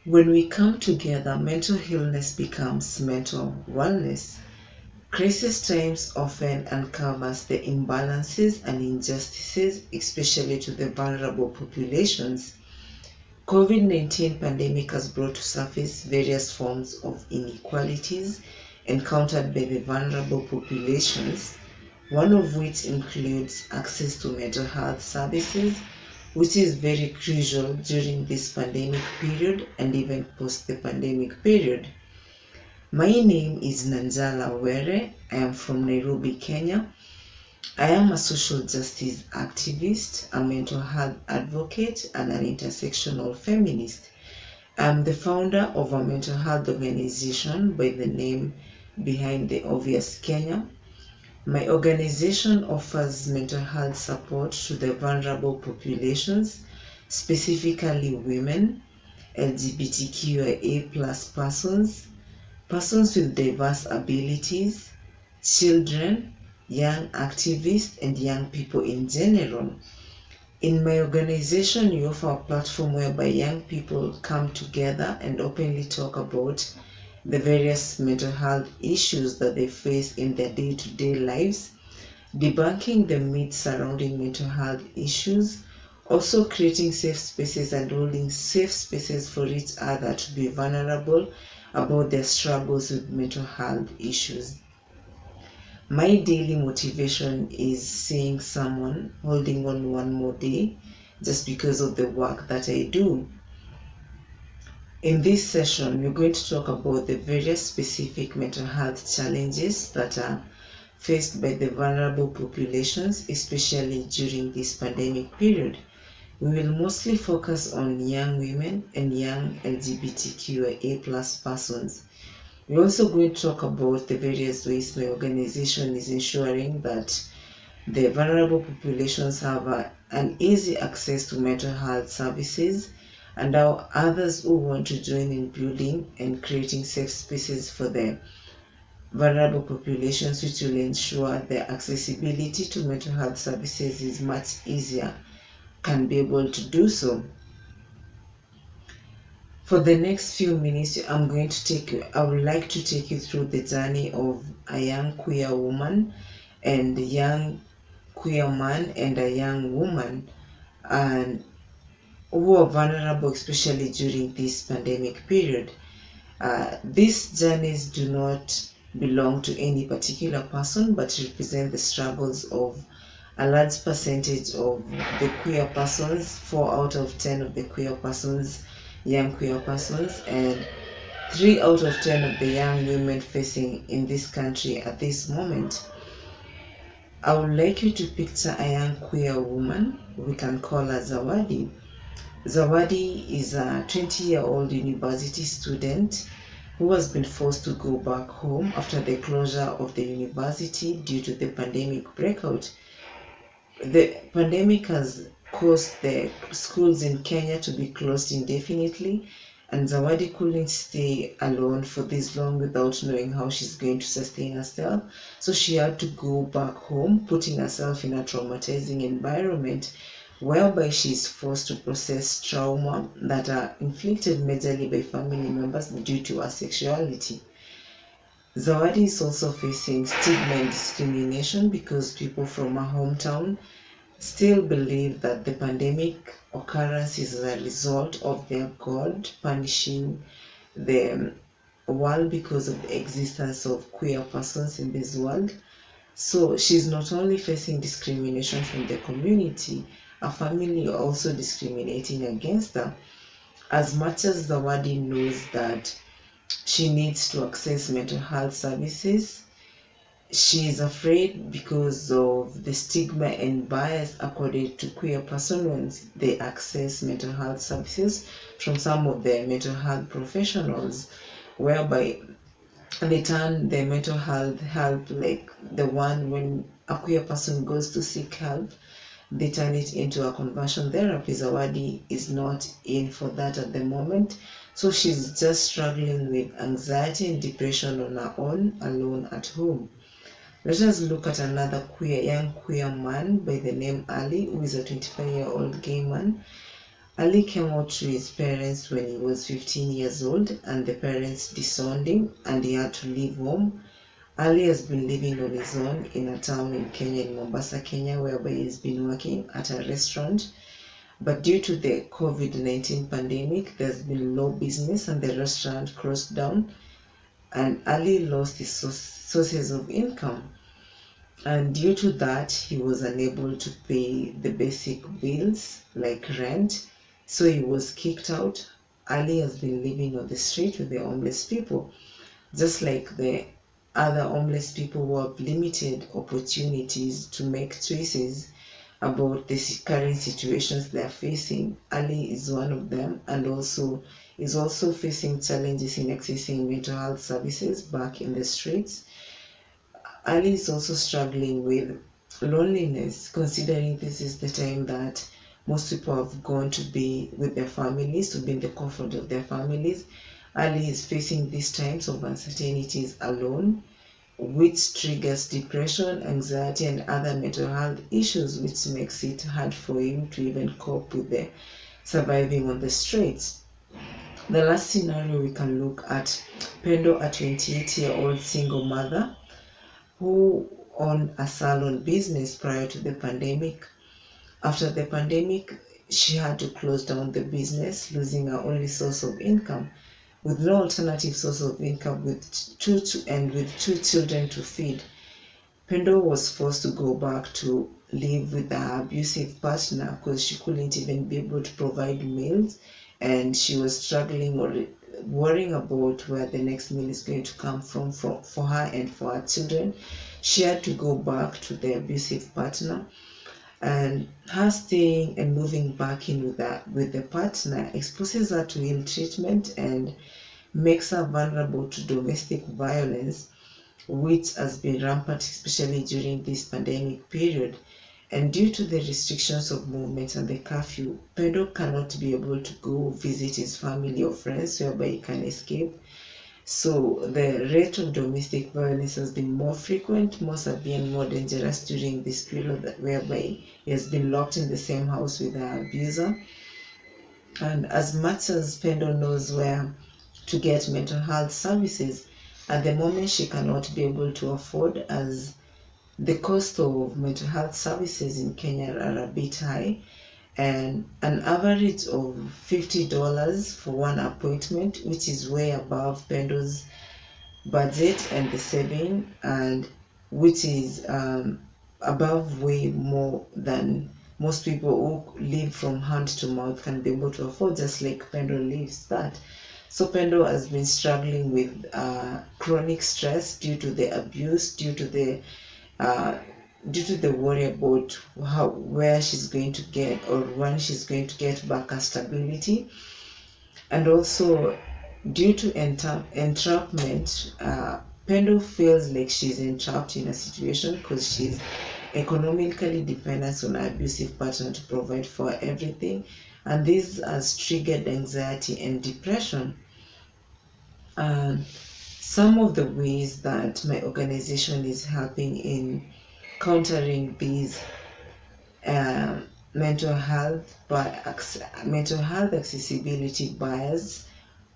When we come together, mental illness becomes mental wellness. Crisis times often uncovers the imbalances and injustices, especially to the vulnerable populations. COVID-19 pandemic has brought to surface various forms of inequalities encountered by the vulnerable populations, one of which includes access to mental health services, which is very crucial during this pandemic period and even post the pandemic period. My name is Nanjala Were. I am from Nairobi, Kenya. I am a social justice activist, a mental health advocate, and an intersectional feminist. I am the founder of a mental health organization by the name Behind the Obvious Kenya. My organization offers mental health support to the vulnerable populations, specifically women, LGBTQIA plus persons, persons with diverse abilities, children, young activists, and young people in general. In my organization, we offer a platform whereby young people come together and openly talk about the various mental health issues that they face in their day-to-day lives, debunking the myths surrounding mental health issues, also creating safe spaces and holding safe spaces for each other to be vulnerable about their struggles with mental health issues. My daily motivation is seeing someone holding on one more day just because of the work that I do. In this session, we're going to talk about the various specific mental health challenges that are faced by the vulnerable populations, especially during this pandemic period. We will mostly focus on young women and young LGBTQIA plus persons. We're also going to talk about the various ways my organization is ensuring that the vulnerable populations have an easy access to mental health services, and how others who want to join in building and creating safe spaces for the vulnerable populations, which will ensure their accessibility to mental health services is much easier, can be able to do so. For the next few minutes, I would like to take you through the journey of a young queer woman and a young queer man and a young woman, and who are vulnerable, especially during this pandemic period. These journeys do not belong to any particular person, but represent the struggles of a large percentage of the queer persons, 4 out of 10 of the queer persons, young queer persons, and 3 out of 10 of the young women facing in this country at this moment. I would like you to picture a young queer woman. We can call her Zawadi. Zawadi is a 20-year-old university student who has been forced to go back home after the closure of the university due to the pandemic breakout. The pandemic has caused the schools in Kenya to be closed indefinitely, and Zawadi couldn't stay alone for this long without knowing how she's going to sustain herself. So she had to go back home, putting herself in a traumatizing environment whereby she's forced to process trauma that are inflicted majorly by family members due to her sexuality. Zawadi is also facing stigma and discrimination because people from her hometown still believe that the pandemic occurrence is a result of their God punishing the world because of the existence of queer persons in this world. So she's not only facing discrimination from the community, her family are also discriminating against her. As much as Zawadi knows that she needs to access mental health services, she is afraid because of the stigma and bias accorded to queer persons when they access mental health services from some of the mental health professionals, whereby they turn the mental health help, like the one when a queer person goes to seek help, they turn it into a conversion therapy. Zawadi is not in for that at the moment, so she's just struggling with anxiety and depression on her own, alone at home. Let us look at another young queer man by the name Ali, who is a 25-year-old gay man. Ali came out to his parents when he was 15 years old, and the parents disowned him and he had to leave home. Ali has been living on his own in a town in Kenya, in Mombasa, Kenya, whereby he's been working at a restaurant. But due to the COVID-19 pandemic, there's been low business and the restaurant closed down, and Ali lost his sources of income. And due to that, he was unable to pay the basic bills like rent, so he was kicked out. Ali has been living on the street with the homeless people, just like the other homeless people who have limited opportunities to make choices about the current situations they are facing. Ali is one of them, and also is also facing challenges in accessing mental health services back in the streets. Ali is also struggling with loneliness, considering this is the time that most people have gone to be with their families, to be in the comfort of their families. Ali is facing these times of uncertainties alone, which triggers depression, anxiety, and other mental health issues, which makes it hard for him to even cope with the surviving on the streets. The last scenario we can look at, Pendo, a 28-year-old single mother who owned a salon business prior to the pandemic. After the pandemic, she had to close down the business, losing her only source of income. With no alternative source of income, with two children to feed, Pendo was forced to go back to live with her abusive partner because she couldn't even be able to provide meals, and she was struggling or worrying about where the next meal is going to come from for her and for her children. She had to go back to the abusive partner, and her staying and moving back in with the partner exposes her to ill treatment and makes her vulnerable to domestic violence, which has been rampant, especially during this pandemic period. And due to the restrictions of movement and the curfew, Pedro cannot be able to go visit his family or friends whereby he can escape. So the rate of domestic violence has been more frequent, more severe, and more dangerous during this period, whereby he has been locked in the same house with the abuser. And as much as Pendo knows where to get mental health services, at the moment she cannot be able to afford, as the cost of mental health services in Kenya are a bit high, and an average of $50 for one appointment, which is way above Pendo's budget and the saving, and which is above way more than most people who live from hand to mouth can be able to afford, just like Pendo lives that. So Pendo has been struggling with chronic stress due to the abuse, due to the worry about where she's going to get or when she's going to get back her stability, and also due to entrapment. Pendo feels like she's entrapped in a situation because she's economically dependent on her abusive partner to provide for her everything, and this has triggered anxiety and depression. And some of the ways that my organization is helping in countering these uh, mental health accessibility bias,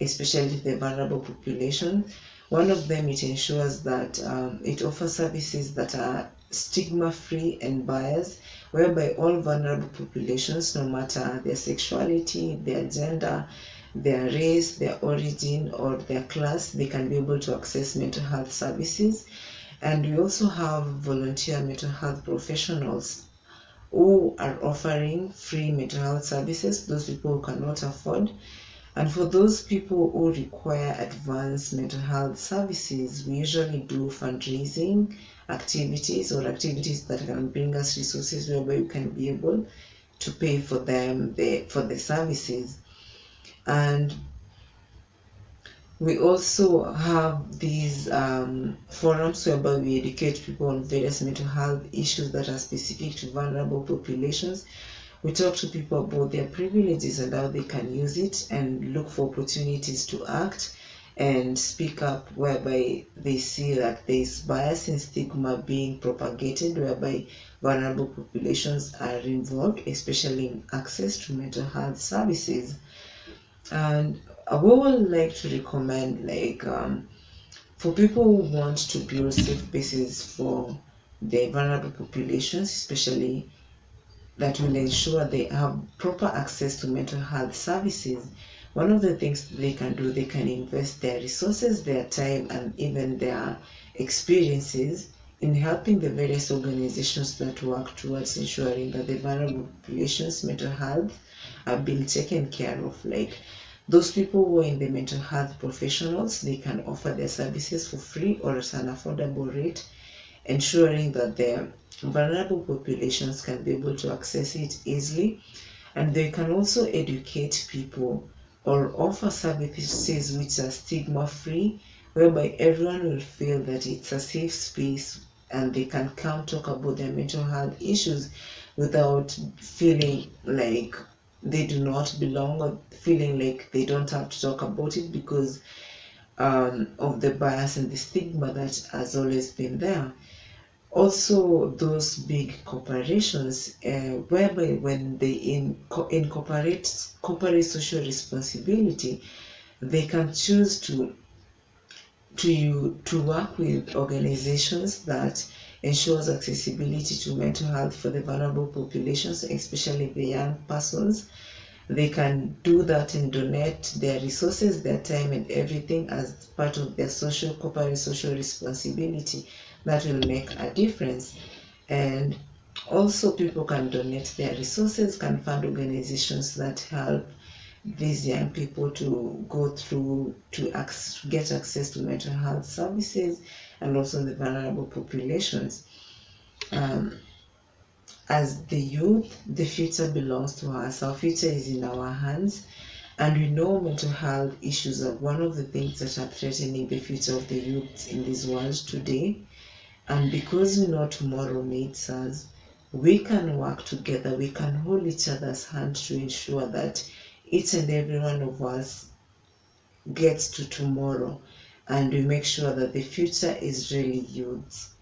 especially the vulnerable population. One of them, it ensures that it offers services that are stigma-free and biased, whereby all vulnerable populations, no matter their sexuality, their gender, their race, their origin, or their class, they can be able to access mental health services. And we also have volunteer mental health professionals who are offering free mental health services to those people who cannot afford. And for those people who require advanced mental health services, we usually do fundraising activities or activities that can bring us resources whereby we can be able to pay for them for the services. And we also have these forums whereby we educate people on various mental health issues that are specific to vulnerable populations. We talk to people about their privileges and how they can use it and look for opportunities to act. and speak up whereby they see that there is bias and stigma being propagated, whereby vulnerable populations are involved, especially in access to mental health services. And we would like to recommend, like, for people who want to build safe spaces for the vulnerable populations, especially that will ensure they have proper access to mental health services. One of the things they can do, they can invest their resources, their time, and even their experiences in helping the various organizations that work towards ensuring that the vulnerable population's mental health are being taken care of. Like those people who are in the mental health professionals, they can offer their services for free or at an affordable rate, ensuring that the vulnerable populations can be able to access it easily. And they can also educate people or offer services which are stigma free, whereby everyone will feel that it's a safe space and they can come talk about their mental health issues without feeling like they do not belong, or feeling like they don't have to talk about it because of the bias and the stigma that has always been there. Also, those big corporations, whereby when they incorporate corporate social responsibility, they can choose to work with organizations that ensures accessibility to mental health for the vulnerable populations, especially the young persons. They can do that and donate their resources, their time, and everything as part of their corporate social responsibility. That will make a difference. And also, people can donate their resources, can fund organizations that help these young people to go through to get access to mental health services, and also the vulnerable populations. Um, as the youth, the future belongs to us. Our future is in our hands. And we know mental health issues are one of the things that are threatening the future of the youth in this world today. And because we know tomorrow needs us, we can work together, we can hold each other's hand to ensure that each and every one of us gets to tomorrow, and we make sure that the future is really youth.